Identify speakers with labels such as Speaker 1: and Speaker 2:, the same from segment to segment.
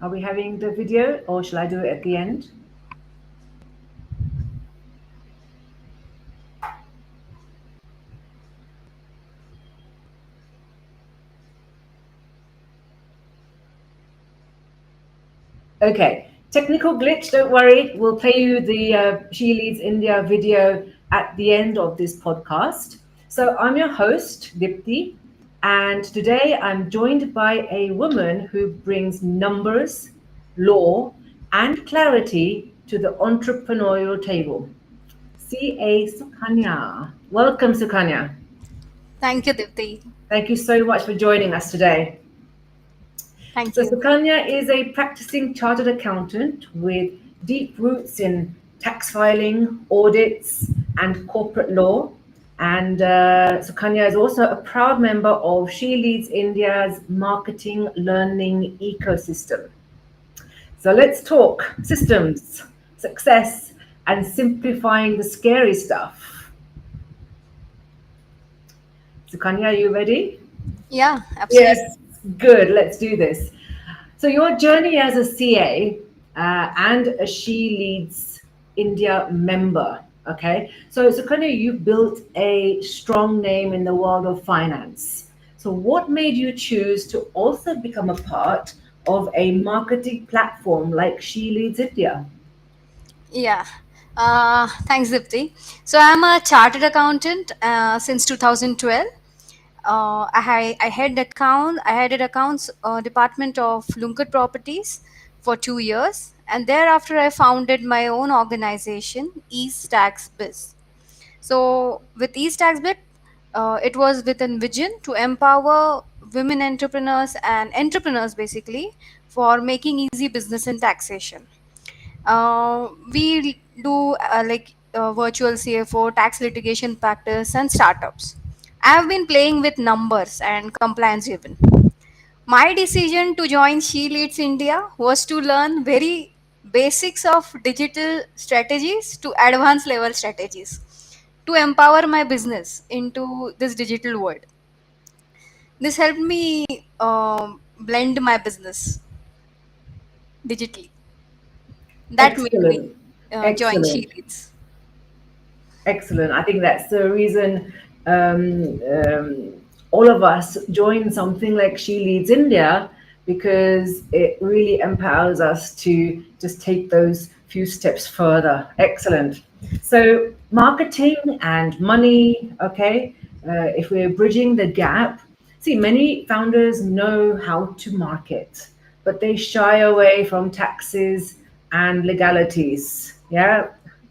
Speaker 1: Are we having the video or shall I do it at the end? Okay, technical glitch, don't worry. We'll play you the She Leads India video at the end of this podcast. So I'm your host, Dipti, and today I'm joined by a woman who brings numbers, law, and clarity to the entrepreneurial table. CA Sukanya. Welcome, Sukanya.
Speaker 2: Thank you, Dipti.
Speaker 1: Thank you so much for joining us today.
Speaker 2: Thank
Speaker 1: So,
Speaker 2: you.
Speaker 1: Sukanya is a practicing chartered accountant with deep roots in tax filing, audits, and corporate law. And Sukanya is also a proud member of She Leads India's marketing learning ecosystem. So, let's talk systems, success, and simplifying the scary stuff. Sukanya, are you ready?
Speaker 2: Yeah, absolutely.
Speaker 1: Yes, good. Let's do this. So, your journey as a CA and a She Leads India member, okay? So kind of you built a strong name in the world of finance. So, what made you choose to also become a part of a marketing platform like She Leads India?
Speaker 2: Yeah. Thanks, Dipti. So I'm a chartered accountant since 2012. I headed accounts department of Lunkat Properties for 2 years, and thereafter I founded my own organization, East Tax Biz. So with East Tax Biz, it was with a vision to empower women entrepreneurs and entrepreneurs basically for making easy business and taxation. We do virtual CFO, tax litigation practice, and startups. I have been playing with numbers and compliance even. My decision to join She Leads India was to learn very basics of digital strategies to advanced level strategies to empower my business into this digital world. This helped me blend my business digitally. That made me
Speaker 1: Excellent.
Speaker 2: join She
Speaker 1: Excellent.
Speaker 2: Leads.
Speaker 1: Excellent. I think that's the reason all of us join something like She Leads India because it really empowers us to just take those few steps further. Excellent. So, marketing and money, okay, if we're bridging the gap, see, many founders know how to market, but they shy away from taxes and legalities. Yeah,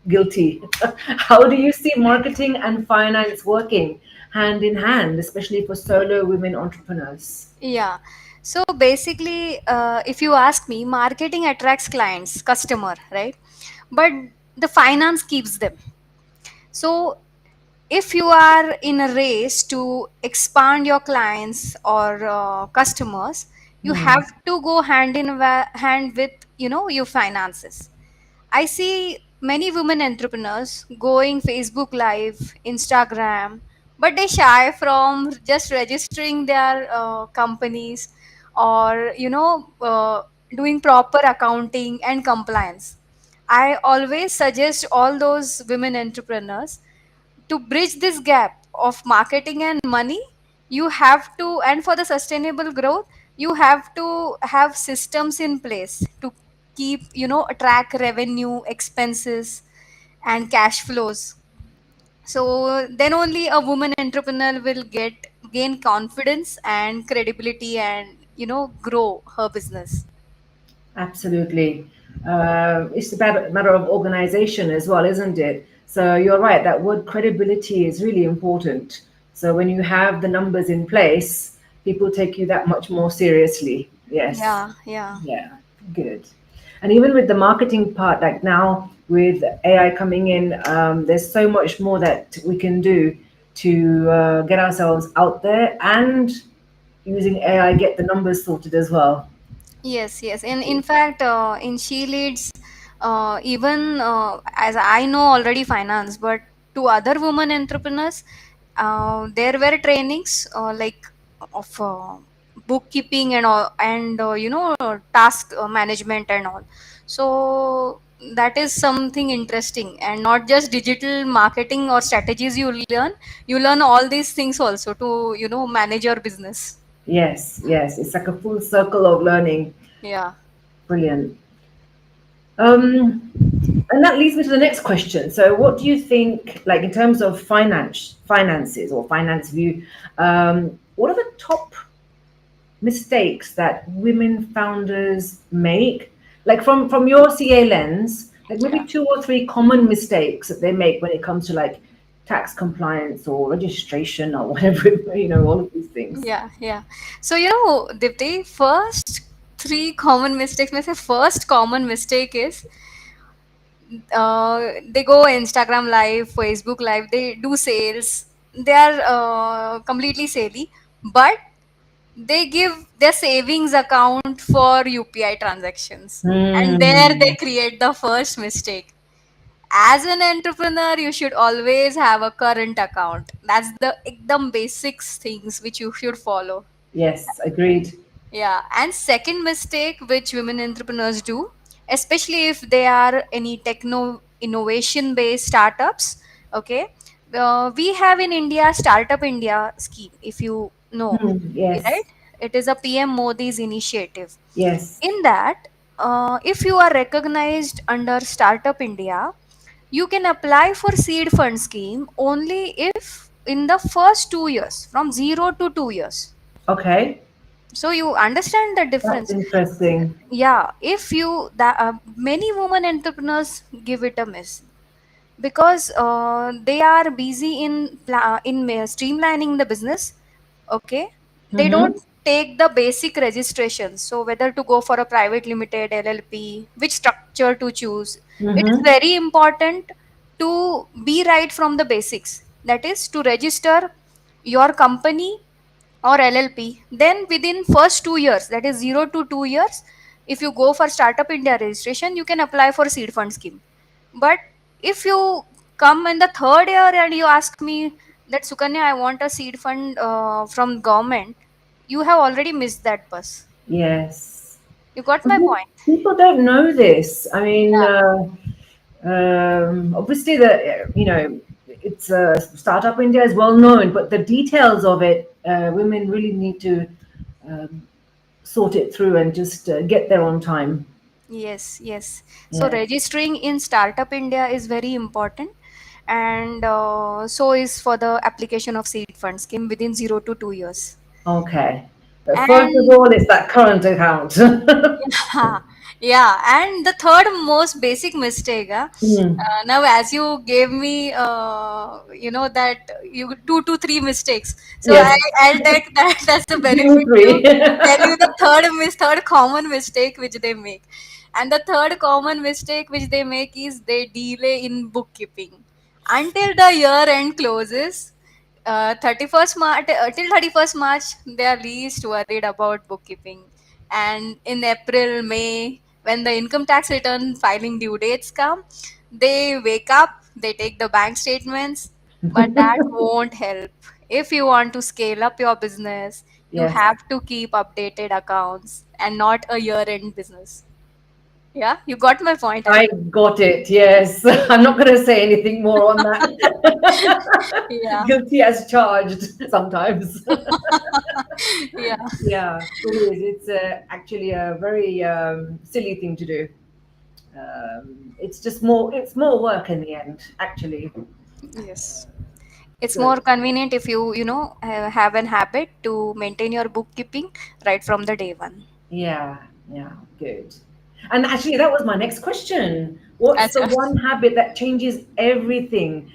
Speaker 1: guilty. How do you see marketing and finance working hand in hand, especially for solo women entrepreneurs?
Speaker 2: Yeah. So basically, if you ask me, marketing attracts clients, customer, right? But the finance keeps them. So if you are in a race to expand your clients or customers, you
Speaker 1: Hmm.
Speaker 2: have to go hand in hand with your finances. I see many women entrepreneurs going Facebook Live, Instagram, but they shy from just registering their companies or doing proper accounting and compliance. I always suggest all those women entrepreneurs to bridge this gap of marketing and money. You have to, and for the sustainable growth, you have to have systems in place to keep track revenue, expenses, and cash flows. So then only a woman entrepreneur will gain confidence and credibility and grow her business.
Speaker 1: Absolutely. It's about a matter of organization as well, isn't it? So you're right, that word credibility is really important. So when you have the numbers in place, people take you that much more seriously. Yes.
Speaker 2: Yeah, yeah.
Speaker 1: Yeah, good. And even with the marketing part, like now with AI coming in, there's so much more that we can do to get ourselves out there and using AI get the numbers sorted as well.
Speaker 2: Yes, yes. In fact, in She Leads, even as I know already finance, but to other women entrepreneurs, there were trainings of bookkeeping and all, and task management and all. So that is something interesting, and not just digital marketing or strategies you learn all these things also to manage your business.
Speaker 1: Yes, yes. It's like a full circle of learning.
Speaker 2: Yeah.
Speaker 1: Brilliant. And that leads me to the next question. So, what do you think, like in terms of finances or finance view, what are the top mistakes that women founders make? Like from your CA lens, like maybe
Speaker 2: Yeah.
Speaker 1: two or three common mistakes that they make when it comes to like tax compliance or registration or whatever, all of these things.
Speaker 2: Yeah, yeah. So, Dipti, first three common mistakes. My first common mistake is they go Instagram live, Facebook live, they do sales. They are completely saley, but they give their savings account for UPI transactions. And there they
Speaker 1: Hmm.
Speaker 2: create the first mistake. As an entrepreneur, you should always have a current account. That's the ekdam basics things which you should follow.
Speaker 1: Yes, agreed.
Speaker 2: Yeah, and second mistake which women entrepreneurs do, especially if they are any techno innovation based startups, okay, we have in India Startup India scheme, if you know, right?
Speaker 1: Yes,
Speaker 2: It is a PM Modi's initiative.
Speaker 1: yes.
Speaker 2: In that, if you are recognized under Startup India, you can apply for seed fund scheme only if in the first 2 years, from 0 to 2 years.
Speaker 1: Okay,
Speaker 2: So you understand the
Speaker 1: that's
Speaker 2: difference.
Speaker 1: interesting.
Speaker 2: Yeah, if you that many women entrepreneurs give it a miss because they are busy in streamlining the business. Okay, they don't
Speaker 1: Mm-hmm.
Speaker 2: take the basic registrations. So whether to go for a private limited LLP, which structure to choose, it is
Speaker 1: Mm-hmm.
Speaker 2: very important to be right from the basics. That is to register your company or LLP. Then within first 2 years, that is 0 to 2 years, if you go for Startup India registration, you can apply for seed fund scheme. But if you come in the third year and you ask me that Sukanya, I want a seed fund from government, you have already missed that bus.
Speaker 1: Yes.
Speaker 2: You got
Speaker 1: And
Speaker 2: my point?
Speaker 1: people don't know this. I mean,
Speaker 2: Yeah.
Speaker 1: obviously, it's Startup India is well known, but the details of it, women really need to um, sort it through and just get there on time.
Speaker 2: Yes, yes. So
Speaker 1: Yes.
Speaker 2: registering in Startup India is very important, and so is for the application of seed fund scheme within 0 to 2 years.
Speaker 1: Okay. But first of
Speaker 2: And
Speaker 1: all, it's that current account.
Speaker 2: yeah, yeah. And the third most basic mistake,
Speaker 1: Hmm.
Speaker 2: now as you gave me, that you 2 to 3 mistakes. So
Speaker 1: Yes.
Speaker 2: I'll take that as a
Speaker 1: Give me
Speaker 2: benefit to
Speaker 1: three.
Speaker 2: tell you the third common mistake which they make. And the third common mistake which they make is they delay in bookkeeping until the year end closes. 31st March till 31st March, they are least worried about bookkeeping. And in April, May, when the income tax return filing due dates come, they wake up, they take the bank statements, but that won't help. If you want to scale up your business, you
Speaker 1: Yes.
Speaker 2: have to keep updated accounts and not a year end business. Yeah, you got my point, I
Speaker 1: I
Speaker 2: think.
Speaker 1: got it. Yes. I'm not going to say anything more on that.
Speaker 2: Yeah.
Speaker 1: Guilty as charged sometimes.
Speaker 2: Yeah.
Speaker 1: Yeah, it is. It's actually a very silly thing to do. It's more work in the end, actually.
Speaker 2: Yes. It's more
Speaker 1: Good.
Speaker 2: convenient if have an habit to maintain your bookkeeping right from the day one.
Speaker 1: Yeah, yeah, good. And actually, that was my next question. What's the
Speaker 2: Acha.
Speaker 1: one habit that changes everything?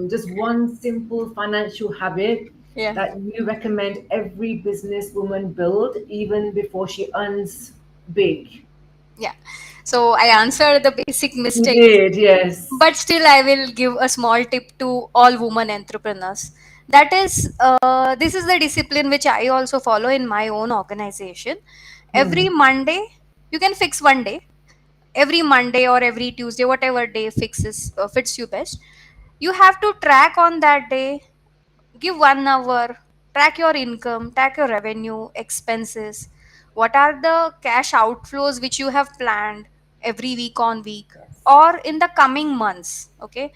Speaker 1: Just one simple financial habit
Speaker 2: Yeah.
Speaker 1: that you recommend every businesswoman build even before she earns big.
Speaker 2: Yeah. So I answered the basic
Speaker 1: You
Speaker 2: mistakes,
Speaker 1: did, yes.
Speaker 2: but still I will give a small tip to all women entrepreneurs. That is, this is the discipline which I also follow in my own organization.
Speaker 1: Hmm.
Speaker 2: Every Monday, you can fix one day. Every Monday or every Tuesday, whatever day fits you best. You have to track on that day, give 1 hour, track your income, track your revenue, expenses. What are the cash outflows which you have planned every week on week
Speaker 1: Yes.
Speaker 2: or in the coming months? Okay,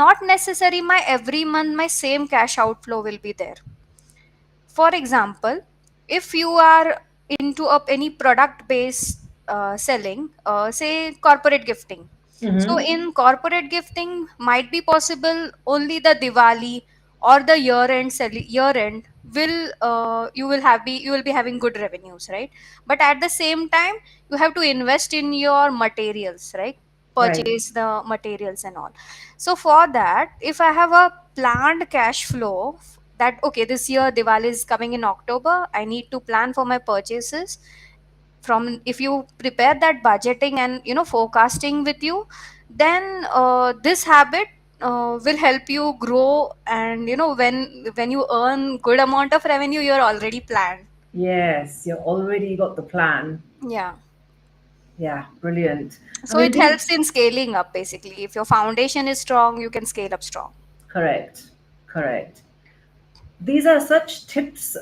Speaker 2: not necessary my every month my same cash outflow will be there. For example, if you are into any product based selling, say corporate gifting. So
Speaker 1: Mm-hmm.
Speaker 2: in corporate gifting might be possible only the Diwali or the year end will you will be having good revenues, right? But at the same time you have to invest in your materials, right?
Speaker 1: Right.
Speaker 2: Purchase the materials and all. So for that, if I have a planned cash flow that okay, this year Diwali is coming in October, I need to plan for my purchases. From if you prepare that budgeting and forecasting with you, then this habit will help you grow, and when you earn good amount of revenue, you're already planned.
Speaker 1: Yes, you already got the plan.
Speaker 2: Yeah.
Speaker 1: Yeah, brilliant. I
Speaker 2: So
Speaker 1: mean,
Speaker 2: it
Speaker 1: these,
Speaker 2: helps in scaling up basically. If your foundation is strong, you can scale up strong.
Speaker 1: correct, correct. These are such tips.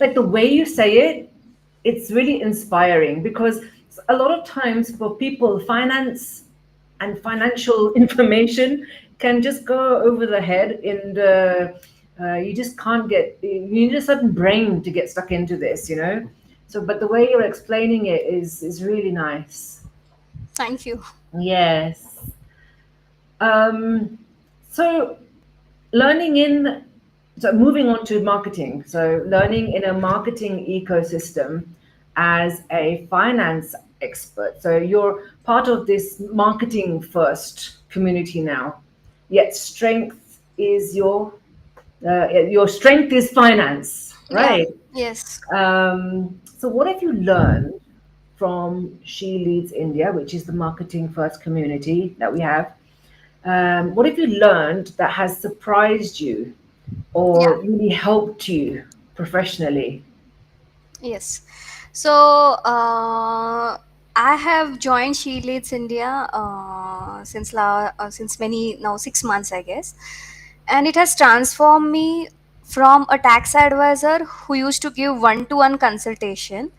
Speaker 1: Like the way you say it, it's really inspiring because a lot of times for people, finance and financial information can just go over the head, and you just can't get. You need a certain brain to get stuck into this. So, but the way you're explaining it is really nice.
Speaker 2: Thank you.
Speaker 1: Yes. Um, so learning in so moving on to marketing, so learning in a marketing ecosystem as a finance expert, so you're part of this marketing first community now, yet your strength is finance,
Speaker 2: Yeah.
Speaker 1: right?
Speaker 2: Yes.
Speaker 1: So what have you learned from She Leads India, which is the marketing first community that we have? What have you learned that has surprised you
Speaker 2: Yeah.
Speaker 1: or really helped you professionally?
Speaker 2: Yes. So I have joined SHELeads India since many now 6 months, I guess, and it has transformed me from a tax advisor who used to give one-to-one consultation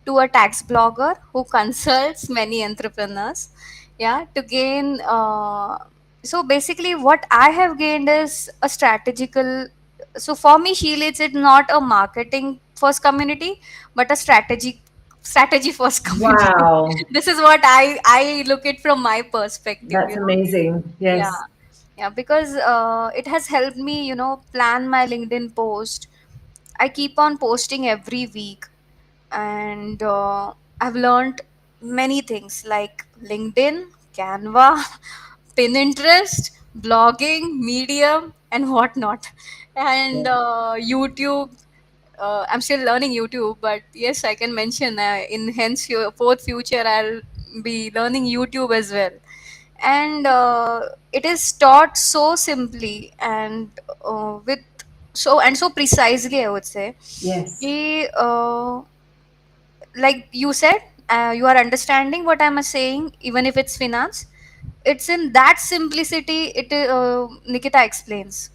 Speaker 2: to a tax blogger who consults many entrepreneurs. Yeah, to gain. So basically, what I have gained is a strategical. So for me, SHELeads is not a marketing first community but a strategy first community.
Speaker 1: Wow,
Speaker 2: This is what I look at from my perspective,
Speaker 1: that's amazing.
Speaker 2: yeah.
Speaker 1: Yes,
Speaker 2: Yeah, because it has helped me plan my LinkedIn post. I keep on posting every week, and I've learned many things like LinkedIn, Canva, Pinterest, blogging, Medium, and whatnot, and
Speaker 1: yes,
Speaker 2: YouTube. I'm still learning YouTube, but yes, I can mention in hence your fourth future I'll be learning YouTube as well. And it is taught so simply and with so precisely, I would say.
Speaker 1: yes,
Speaker 2: He, like you said, you are understanding what I'm saying, even if it's finance. It's in that simplicity. Nikita explains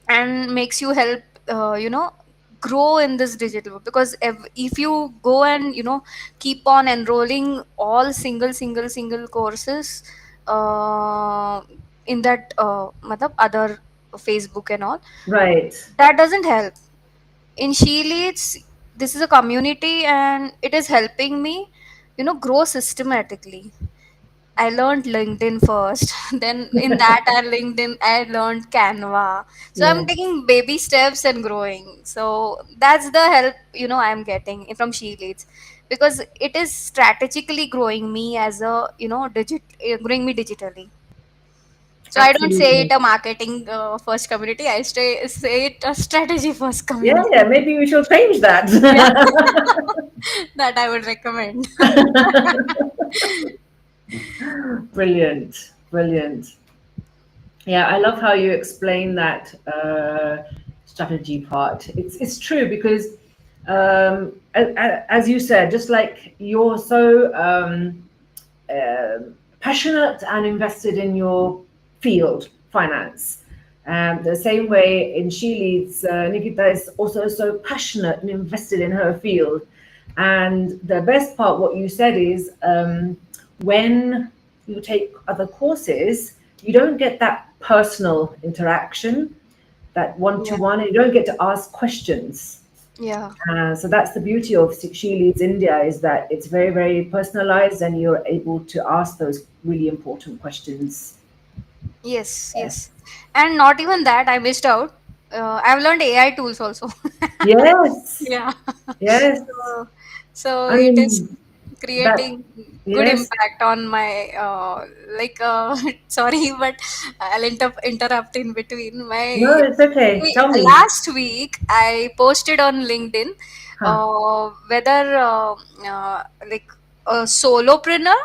Speaker 2: and makes you help grow in this digital world. Because if you go and keep on enrolling all single courses uh, in that other Facebook and all,
Speaker 1: right.
Speaker 2: that doesn't help. In She Leads, this is a community and it is helping me grow systematically. I learned LinkedIn first. Then in that I LinkedIn I learned Canva. So I'm
Speaker 1: Yes,
Speaker 2: taking baby steps and growing. So that's the help I'm getting from She Leads, because it is strategically growing me as a growing me digitally. So I don't say it
Speaker 1: absolutely.
Speaker 2: a marketing first community. I say it a strategy first
Speaker 1: Yeah,
Speaker 2: community.
Speaker 1: yeah, maybe we should change that.
Speaker 2: Yeah, that I would recommend.
Speaker 1: Brilliant, brilliant. Yeah, I love how you explain that strategy part. It's true because, as you said, just like you're so passionate and invested in your field, finance, The same way in She Leads, Nikita is also so passionate and invested in her field. And the best part, what you said is, when you take other courses, you don't get that personal interaction, that one to
Speaker 2: Yeah.
Speaker 1: one, and you don't get to ask questions.
Speaker 2: Yeah.
Speaker 1: So that's the beauty of She Leads India, is that it's very, very personalized and you're able to ask those really important questions.
Speaker 2: Yes, yes. And not even that, I missed out. I've learned AI tools also.
Speaker 1: Yes,
Speaker 2: Yeah.
Speaker 1: yes.
Speaker 2: So, so
Speaker 1: I
Speaker 2: it is
Speaker 1: mean, that,
Speaker 2: creating good
Speaker 1: yes.
Speaker 2: impact on my like sorry, but I'll interrupt in between.
Speaker 1: No, it's okay. Tell me.
Speaker 2: Last week I posted on LinkedIn
Speaker 1: Huh.
Speaker 2: whether like a solopreneur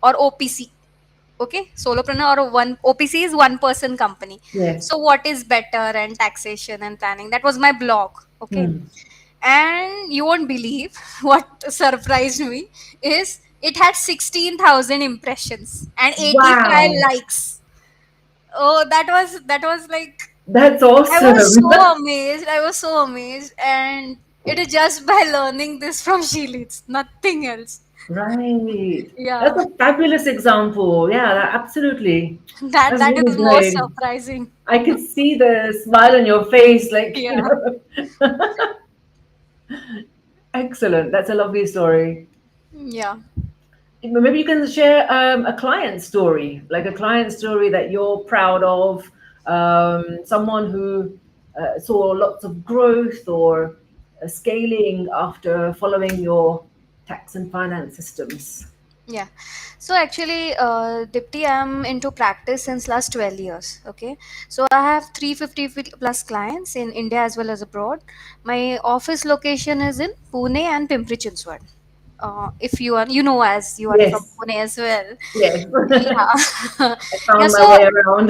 Speaker 2: or OPC. Okay, solopreneur or one OPC is one person company.
Speaker 1: Yes.
Speaker 2: So what is better, and taxation and planning? That was my blog. Okay,
Speaker 1: Hmm.
Speaker 2: and you won't believe what surprised me is it had 16,000 impressions and 85
Speaker 1: Wow.
Speaker 2: likes. Oh, that was like
Speaker 1: That's
Speaker 2: I was
Speaker 1: awesome.
Speaker 2: so amazed. I was so amazed, and it is just by learning this from Sheelits, nothing else.
Speaker 1: Right. That's
Speaker 2: Yeah,
Speaker 1: a fabulous example. Yeah, absolutely.
Speaker 2: that
Speaker 1: That's
Speaker 2: that
Speaker 1: really
Speaker 2: is most
Speaker 1: great.
Speaker 2: surprising.
Speaker 1: I could see the smile on your face, like,
Speaker 2: Yeah.
Speaker 1: excellent. That's a lovely story.
Speaker 2: Yeah.
Speaker 1: Maybe you can share a client story, like a client story that you're proud of, someone who saw lots of growth or scaling after following your tax and finance systems.
Speaker 2: Yeah. So actually, Dipti, I'm into practice since last 12 years. Okay. So I have 350 plus clients in India as well as abroad. My office location is in Pune and Pimpri Chinchwad. If you are, as you are from
Speaker 1: Yes,
Speaker 2: Pune as well.
Speaker 1: yes.
Speaker 2: Yeah.
Speaker 1: I
Speaker 2: Yeah.
Speaker 1: found my
Speaker 2: So
Speaker 1: way around.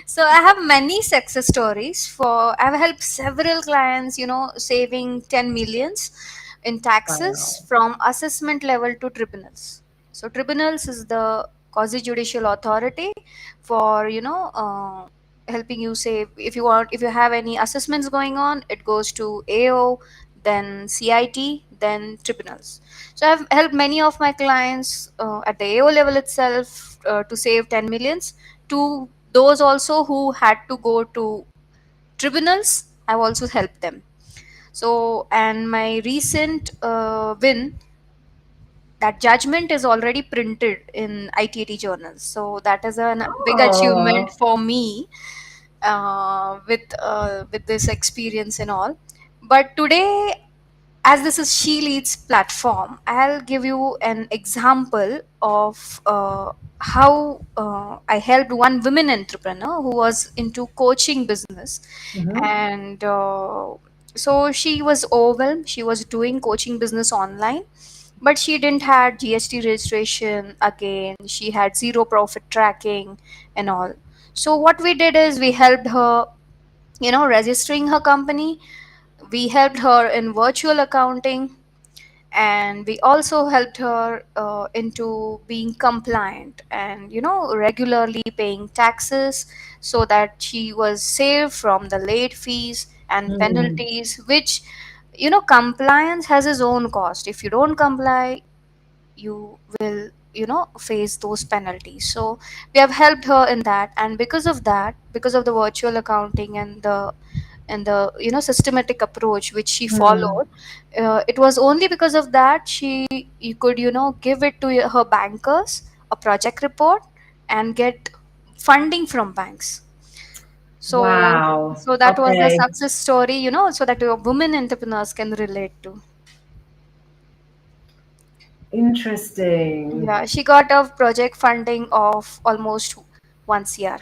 Speaker 2: So I have many success stories for I've helped several clients, saving 10 millions in taxes
Speaker 1: Wow.
Speaker 2: from assessment level to tribunals. So tribunals is the quasi judicial authority for, helping you save if you have any assessments going on, it goes to AO, then CIT, then tribunals. So I've helped many of my clients at the AO level itself to save 10 millions, to those also who had to go to tribunals. I've also helped them. So, and my recent win, that judgment is already printed in ITT journals. So that is a big achievement
Speaker 1: Oh.
Speaker 2: for me with this experience and all. But today, as this is She Leads platform, I'll give you an example of how I helped one women entrepreneur who was into coaching business.
Speaker 1: Mhm.
Speaker 2: And so she was overwhelmed. She was doing coaching business online, but she didn't had GST registration. Again, she had zero profit tracking and all. So what we did is we helped her, registering her company. We helped her in virtual accounting, and we also helped her into being compliant and, regularly paying taxes, so that she was saved from the late fees and
Speaker 1: Mm.
Speaker 2: penalties, which, compliance has its own cost. If you don't comply, you will, face those penalties. So we have helped her in that, and because of that, because of the virtual accounting and the systematic approach which she
Speaker 1: Mm.
Speaker 2: followed, it was only because of that she you could, give it to her bankers, a project report, and get funding from banks. So
Speaker 1: Wow.
Speaker 2: so that was the
Speaker 1: Okay.
Speaker 2: success story, so that your women entrepreneurs can relate to.
Speaker 1: Interesting.
Speaker 2: Yeah, she got a project funding of almost 1 year.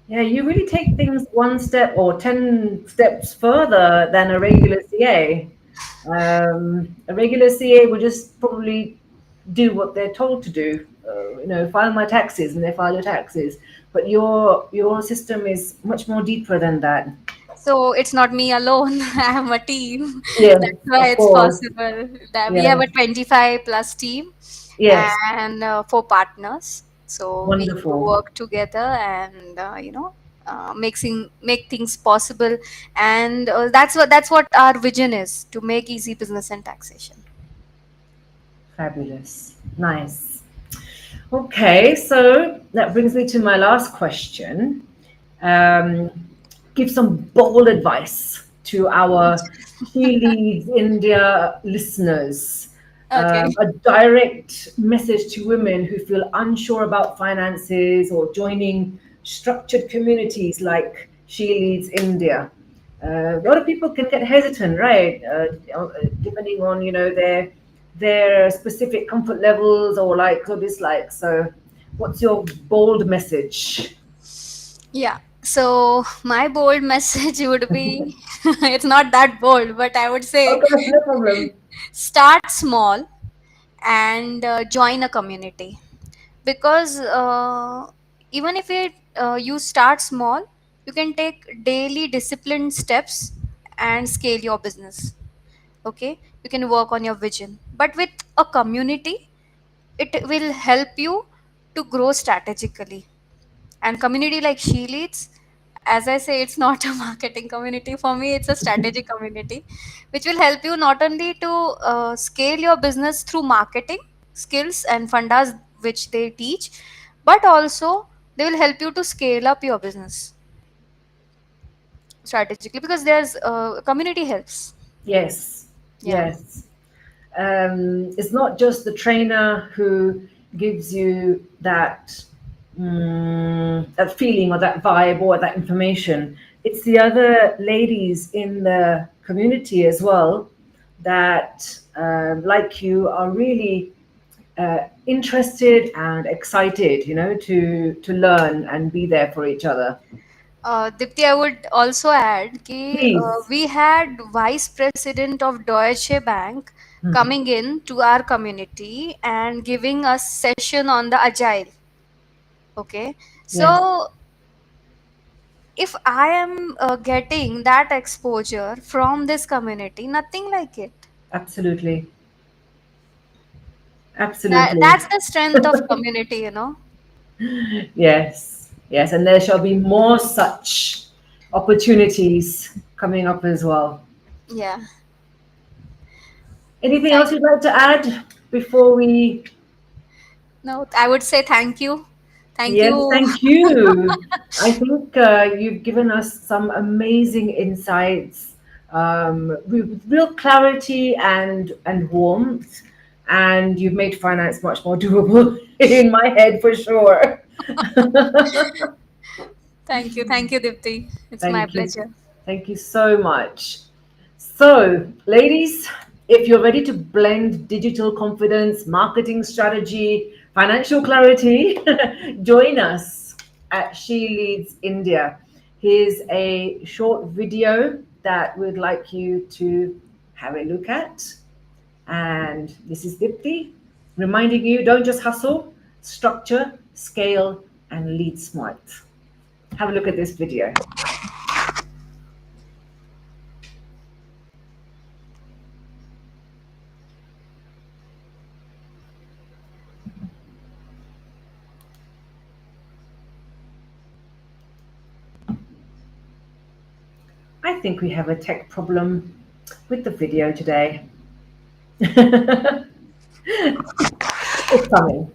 Speaker 1: Yeah, you really take things one step or 10 steps further than a regular CA. A regular CA will just probably do what they're told to do. File my taxes, and they file your taxes. But your system is much more deeper than that.
Speaker 2: So it's not me alone. I have a team.
Speaker 1: Yes,
Speaker 2: That's why
Speaker 1: of
Speaker 2: it's
Speaker 1: course.
Speaker 2: possible. That we have
Speaker 1: Yes,
Speaker 2: a 25 plus team
Speaker 1: yes.
Speaker 2: and 4 partners. So we need to
Speaker 1: Wonderful.
Speaker 2: work together and make things possible. And that's what our vision is, to make easy business and taxation.
Speaker 1: Fabulous. Nice. Okay, so that brings me to my last question. Um, give some bold advice to our She Leads India listeners.
Speaker 2: Okay.
Speaker 1: A direct message to women who feel unsure about finances or joining structured communities like She Leads India. A lot of people can get hesitant, right? Depending on their specific comfort levels or likes or dislikes. So, what's your bold message?
Speaker 2: Yeah. So my bold message would be, it's not that bold, but I would say
Speaker 1: Okay, no problem.
Speaker 2: start small and join a community. Because even if you start small, you can take daily disciplined steps and scale your business. Okay, you can work on your vision, but with a community, it will help you to grow strategically. And community like She Leads, as I say, it's not a marketing community for me, it's a strategy community, which will help you not only to scale your business through marketing skills and fundas which they teach, but also they will help you to scale up your business strategically, because there's community helps.
Speaker 1: Yes,
Speaker 2: Yeah.
Speaker 1: yes. It's not just the trainer who gives you that feeling or that vibe or that information. It's the other ladies in the community as well that, like you, are really interested and excited, to learn and be there for each other.
Speaker 2: Dipti, I would also add that
Speaker 1: Please.
Speaker 2: we had vice president of Deutsche Bank
Speaker 1: Hmm.
Speaker 2: coming in to our community and giving us session on the agile. Okay,
Speaker 1: Yes,
Speaker 2: so if I am getting that exposure from this community, nothing like it.
Speaker 1: absolutely, absolutely.
Speaker 2: That's the strength of community.
Speaker 1: Yes, yes, and there shall be more such opportunities coming up as well.
Speaker 2: Yeah.
Speaker 1: Anything
Speaker 2: Thank,
Speaker 1: else you'd like to add before we?
Speaker 2: no, I would say thank you. Thank
Speaker 1: Yes,
Speaker 2: you.
Speaker 1: thank you. I think you've given us some amazing insights with real clarity and warmth, and you've made finance much more doable in my head for sure.
Speaker 2: Thank you. Thank you, Dipti. It's my
Speaker 1: Thank you.
Speaker 2: pleasure.
Speaker 1: Thank you so much. So, ladies, if you're ready to blend digital confidence, marketing strategy, financial clarity, join us at She Leads India. Here's a short video that we'd like you to have a look at. And this is Dipti reminding you, don't just hustle, structure, scale, and lead smart. Have a look at this video. I think we have a tech problem with the video today. It's coming.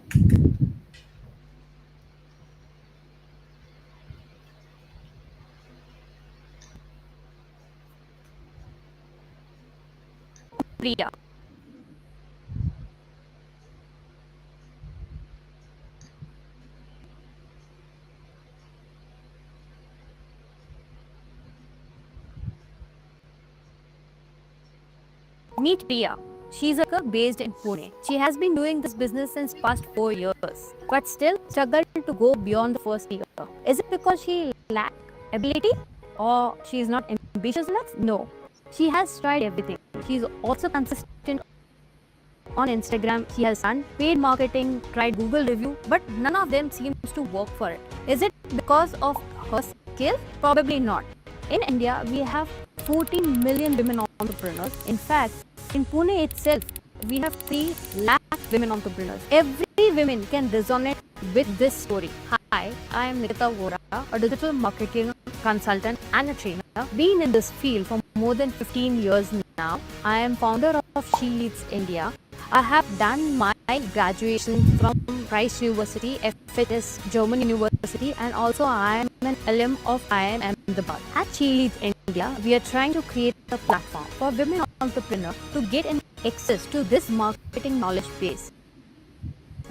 Speaker 2: Priya.
Speaker 3: Meet Priya. She's a cook based in Pune. She has been doing this business since past 4 years, but still struggled to go beyond the first year. Is it because she lack ability or she is not ambitious enough? No. She has tried everything. She's also consistent on Instagram. She has done paid marketing, tried Google review, but none of them seems to work for it. Is it because of her skill? Probably not. In India, we have 14 million women entrepreneurs. In fact, in Pune itself, we have 3 lakh women entrepreneurs. Every woman can resonate with this story. Hi, I am Nikita Vora, a digital marketing consultant and a trainer. Been in this field for more than 15 years now. I am founder of SHELeads India. I have done my graduation from Rice University, FHS German University, and also I am an alum of IIM Ahmedabad. At SHELeads India, we are trying to create a platform for women entrepreneurs to get an access to this marketing knowledge base,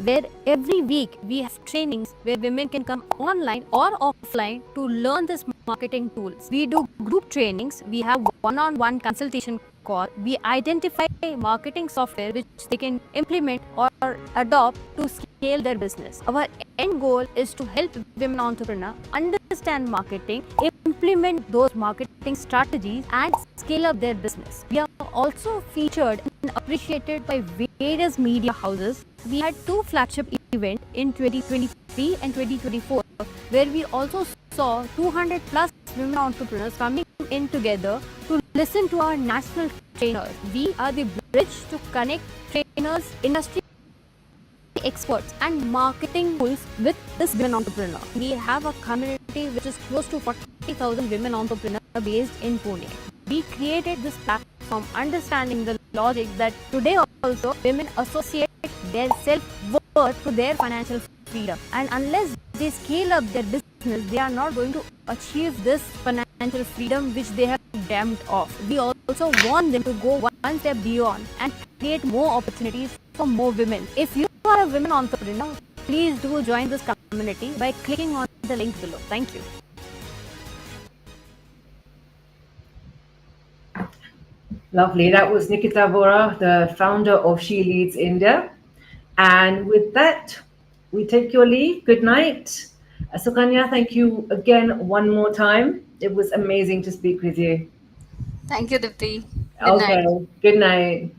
Speaker 3: where every week we have trainings where women can come online or offline to learn this marketing tools. We do group trainings, we have one-on-one consultation call, we identify marketing software which they can implement or adopt to scale their business. Our end goal is to help women entrepreneurs understand marketing, implement those marketing strategies and scale up their business. We are also featured and appreciated by various media houses. We had 2 flagship events in 2023 and 2024 where we also saw 200 plus women entrepreneurs coming in together to listen to our national trainers. We are the bridge to connect trainers, industry experts and marketing tools with this women entrepreneur. We have a community which is close to 40,000 women entrepreneurs based in Pune. We created this platform understanding the logic that today also women associate their self-worth to their financial freedom, and unless they scale up their business, they are not going to achieve this financial freedom which they have dreamt of. We also want them to go one step beyond and create more opportunities for more women. If you are a women entrepreneur, please do join this community by clicking on the link below. Thank you.
Speaker 1: Lovely. That was Nikita Vora, the founder of SHELeads India. And with that, we take your leave. Good night. Sukanya, thank you again one more time. It was amazing to speak with you.
Speaker 2: Thank you, Dipti. Good night.
Speaker 1: Okay. Good night.